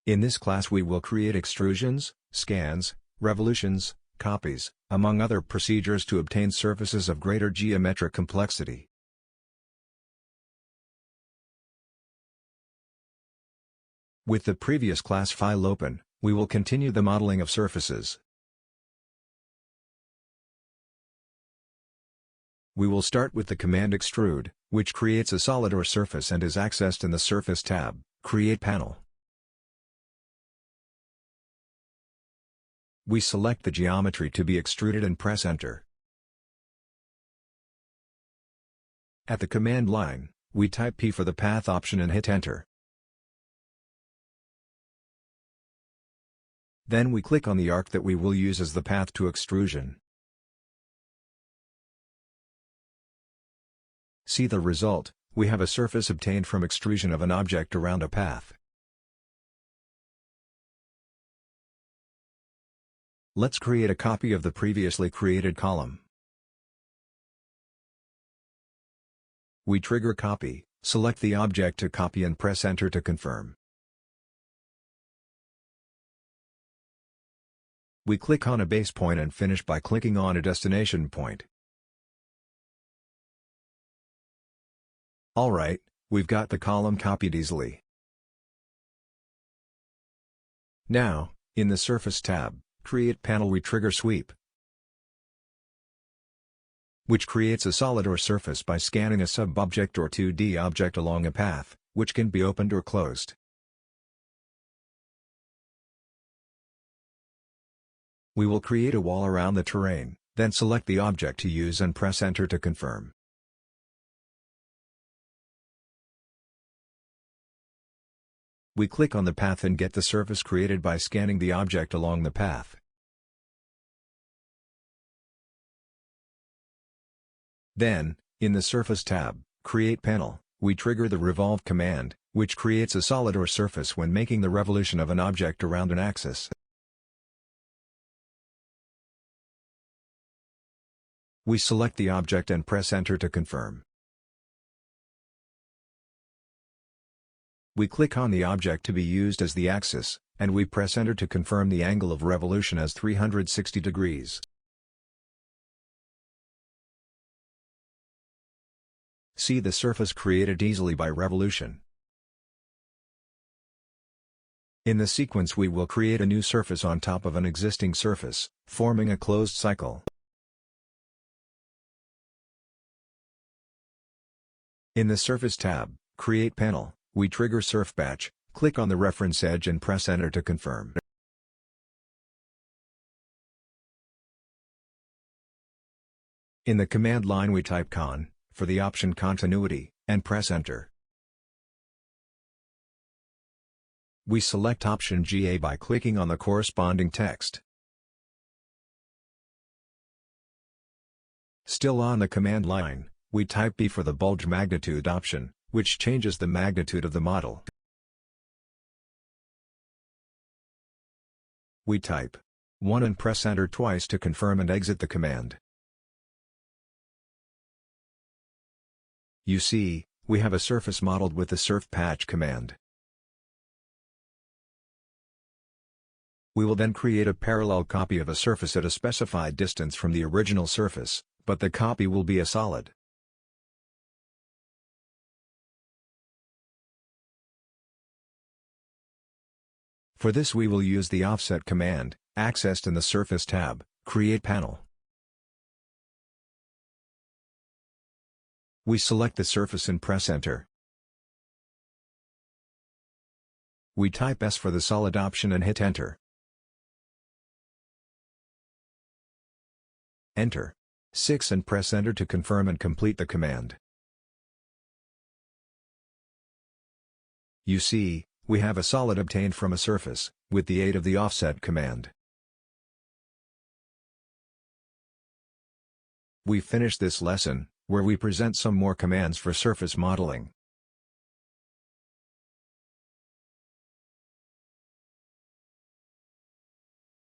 In this class we will create extrusions, scans, revolutions, copies, among other procedures to obtain surfaces of greater geometric complexity. With the previous class file open, we will continue the modeling of surfaces. We will start with the command extrude, which creates a solid or surface and is accessed in the Surface tab, Create Panel. We select the geometry to be extruded and press Enter. At the command line, we type P for the path option and hit Enter. Then we click on the arc that we will use as the path to extrusion. See the result, we have a surface obtained from extrusion of an object around a path. Let's create a copy of the previously created column. We trigger Copy, select the object to copy and press Enter to confirm. We click on a base point and finish by clicking on a destination point. Alright, we've got the column copied easily. Now, in the Surface tab, Create Panel we trigger Sweep, which creates a solid or surface by scanning a sub-object or 2D object along a path, which can be opened or closed. We will create a wall around the terrain, then select the object to use and press Enter to confirm. We click on the path and get the surface created by scanning the object along the path. Then, in the Surface tab, Create Panel, we trigger the Revolve command, which creates a solid or surface when making the revolution of an object around an axis. We select the object and press Enter to confirm. We click on the object to be used as the axis, and we press Enter to confirm the angle of revolution as 360 degrees. See the surface created easily by revolution. In the sequence we will create a new surface on top of an existing surface, forming a closed cycle. In the Surface tab, Create Panel, we trigger Surf Batch, click on the reference edge and press Enter to confirm. In the command line we type Con, for the option Continuity, and press Enter. We select option GA by clicking on the corresponding text. Still on the command line, we type B for the Bulge Magnitude option, which changes the magnitude of the model. We type 1 and press Enter twice to confirm and exit the command. You see, we have a surface modeled with the Surf Patch command. We will then create a parallel copy of a surface at a specified distance from the original surface, but the copy will be a solid. For this we will use the Offset command, accessed in the Surface tab, Create Panel. We select the surface and press Enter. We type S for the solid option and hit Enter. Enter 6 and press Enter to confirm and complete the command. You see, we have a solid obtained from a surface, with the aid of the Offset command. We finished this lesson, where we present some more commands for surface modeling.